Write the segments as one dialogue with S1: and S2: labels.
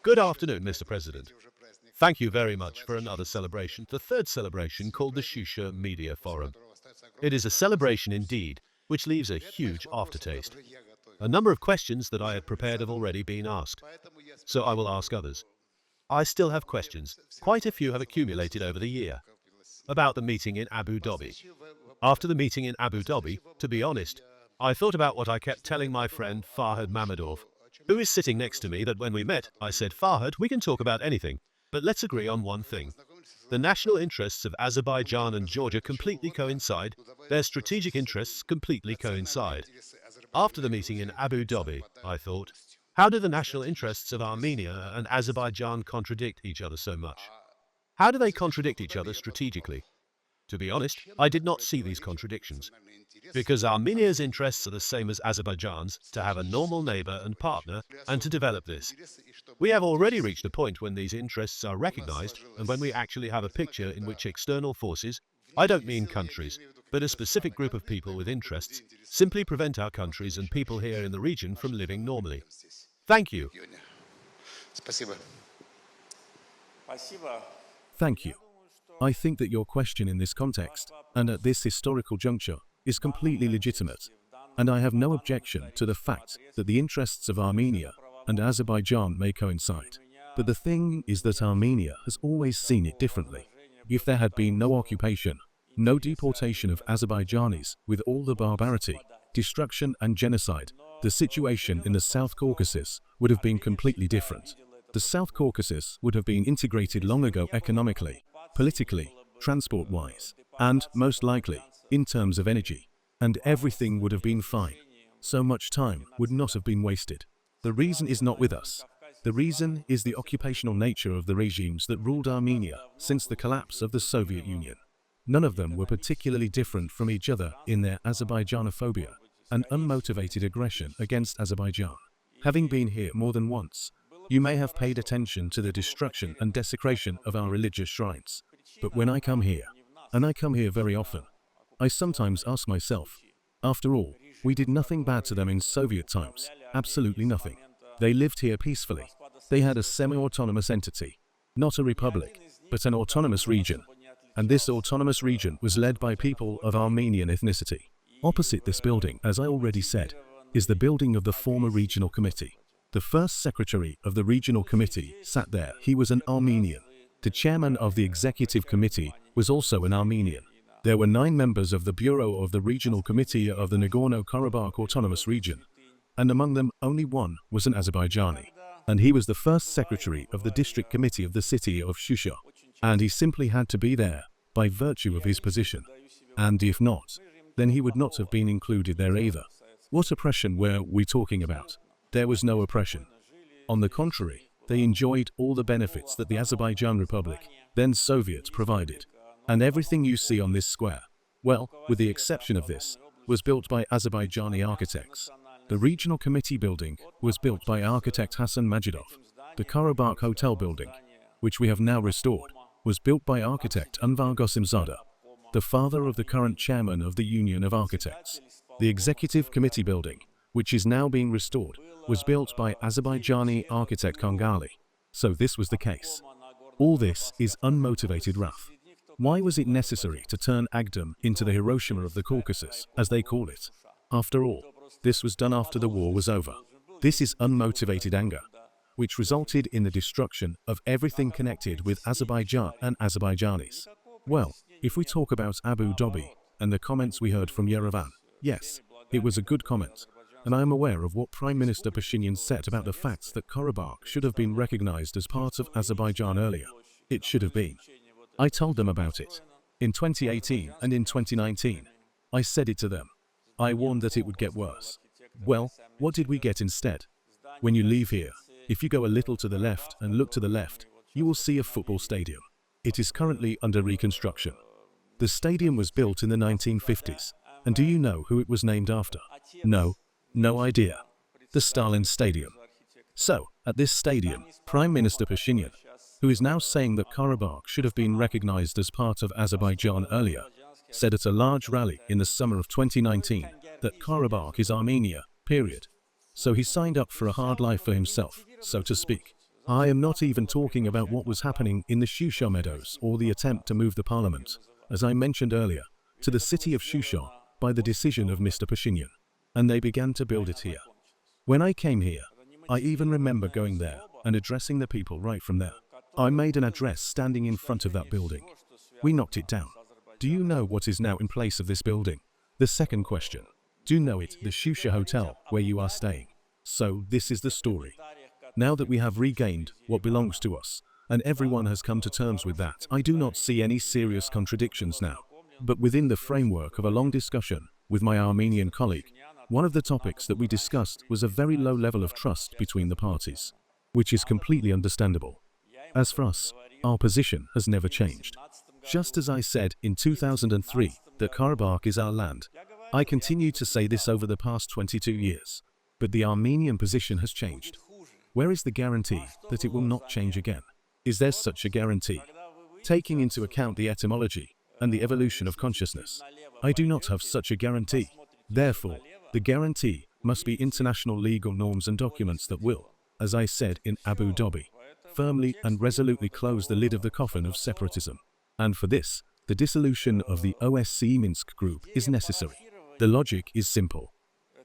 S1: Good afternoon, Mr. President. Thank you very much for another celebration, the third celebration called the Shusha Media Forum. It is a celebration indeed, which leaves a huge aftertaste. A number of questions that I had prepared have already been asked, so I will ask others. I still have questions. Quite a few have accumulated over the year. About the meeting in Abu Dhabi. After the meeting in Abu Dhabi, to be honest, I thought about what I kept telling my friend Farhad Mammadov, who is sitting next to me, that when we met, I said, Farhad, we can talk about anything, but let's agree on one thing. The national interests of Azerbaijan and Georgia completely coincide. Their strategic interests completely coincide. After the meeting in Abu Dhabi, I thought, how do the national interests of Armenia and Azerbaijan contradict each other so much? How do they contradict each other strategically? To be honest, I did not see these contradictions. Because Armenia's interests are the same as Azerbaijan's, to have a normal neighbor and partner, and to develop this. We have already reached a point when these interests are recognized, and when we actually have a picture in which external forces, I don't mean countries, but a specific group of people with interests, simply prevent our countries and people here in the region from living normally. Thank you.
S2: Thank you. I think that your question in this context, and at this historical juncture, is completely legitimate, and I have no objection to the fact that the interests of Armenia and Azerbaijan may coincide. But the thing is that Armenia has always seen it differently. If there had been no occupation, no deportation of Azerbaijanis with all the barbarity, destruction and genocide, the situation in the South Caucasus would have been completely different. The South Caucasus would have been integrated long ago economically, politically, transport-wise, and, most likely, in terms of energy, and everything would have been fine. So much time would not have been wasted. The reason is not with us. The reason is the occupational nature of the regimes that ruled Armenia since the collapse of the Soviet Union. None of them were particularly different from each other in their Azerbaijanophobia and unmotivated aggression against Azerbaijan. Having been here more than once, you may have paid attention to the destruction and desecration of our religious shrines. But when I come here, and I come here very often, I sometimes ask myself, after all, we did nothing bad to them in Soviet times, absolutely nothing. They lived here peacefully. They had a semi-autonomous entity, not a republic, but an autonomous region. And this autonomous region was led by people of Armenian ethnicity. Opposite this building, as I already said, is the building of the former regional committee. The first secretary of the regional committee sat there. He was an Armenian. The chairman of the executive committee was also an Armenian. There were 9 members of the bureau of the regional committee of the Nagorno-Karabakh autonomous region, and among them only one was an Azerbaijani. And he was the first secretary of the district committee of the city of Shusha, and he simply had to be there by virtue of his position. And if not, then he would not have been included there either. What oppression were we talking about? There was no oppression. On the contrary, they enjoyed all the benefits that the Azerbaijan Republic, then Soviet, provided. And everything you see on this square, well, with the exception of this, was built by Azerbaijani architects. The regional committee building was built by architect Hasan Majidov. The Karabakh Hotel building, which we have now restored, was built by architect Anvar Gosimzada, the father of the current chairman of the Union of Architects. The executive committee building, which is now being restored, was built by Azerbaijani architect Kongali. So this was the case. All this is unmotivated wrath. Why was it necessary to turn Agdam into the Hiroshima of the Caucasus, as they call it? After all, this was done after the war was over. This is unmotivated anger, which resulted in the destruction of everything connected with Azerbaijan and Azerbaijanis. Well, if we talk about Abu Dhabi and the comments we heard from Yerevan, yes, it was a good comment, and I am aware of what Prime Minister Pashinyan said about the fact that Karabakh should have been recognized as part of Azerbaijan earlier. It should have been. I told them about it. In 2018 and in 2019, I said it to them. I warned that it would get worse. Well, what did we get instead? When you leave here, if you go a little to the left and look to the left, you will see a football stadium. It is currently under reconstruction. The stadium was built in the 1950s, and do you know who it was named after? No idea. The Stalin Stadium. So, at this stadium, Prime Minister Pashinyan, who is now saying that Karabakh should have been recognized as part of Azerbaijan earlier, said at a large rally in the summer of 2019 that Karabakh is Armenia, period. so he signed up for a hard life for himself, so to speak. I am not even talking about what was happening in the Shusha meadows or the attempt to move the parliament, as I mentioned earlier, to the city of Shusha by the decision of Mr. Pashinyan, and they began to build it here. When I came here, I even remember going there and addressing the people right from there. I made an address standing in front of that building. We knocked it down. Do you know what is now in place of this building? The second question. Do you know it, the Shusha Hotel, where you are staying? So this is the story. Now that we have regained what belongs to us, and everyone has come to terms with that, I do not see any serious contradictions now. But within the framework of a long discussion with my Armenian colleague, one of the topics that we discussed was a very low level of trust between the parties, which is completely understandable. As for us, our position has never changed. Just as I said in 2003 that Karabakh is our land, I continue to say this over the past 22 years. But the Armenian position has changed. Where is the guarantee that it will not change again? Is there such a guarantee? Taking into account the etymology and the evolution of consciousness, I do not have such a guarantee. Therefore, the guarantee must be international legal norms and documents that will, as I said in Abu Dhabi, firmly and resolutely close the lid of the coffin of separatism. And for this, the dissolution of the OSCE Minsk group is necessary. The logic is simple.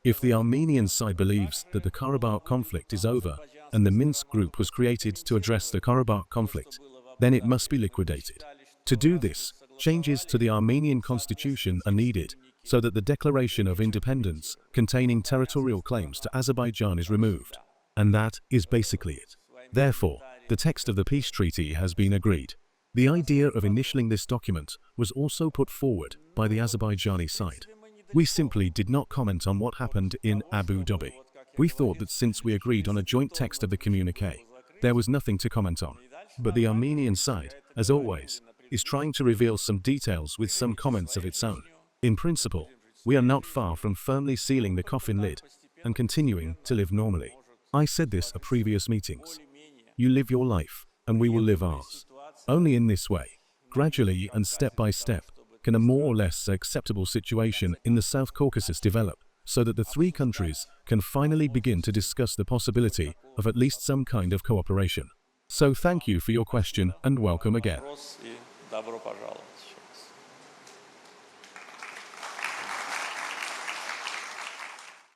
S2: If the Armenian side believes that the Karabakh conflict is over and the Minsk group was created to address the Karabakh conflict, then it must be liquidated. To do this, changes to the Armenian constitution are needed so that the declaration of independence containing territorial claims to Azerbaijan is removed. And that is basically it. Therefore, the text of the peace treaty has been agreed. The idea of initialing this document was also put forward by the Azerbaijani side. We simply did not comment on what happened in Abu Dhabi. We thought that since we agreed on a joint text of the communiqué, there was nothing to comment on. But the Armenian side, as always, is trying to reveal some details with some comments of its own. In principle, we are not far from firmly sealing the coffin lid and continuing to live normally. I said this at previous meetings. You live your life, and we will live ours. Only in this way, gradually and step by step, can a more or less acceptable situation in the South Caucasus develop, so that the three countries can finally begin to discuss the possibility of at least some kind of cooperation. So thank you for your question and welcome again.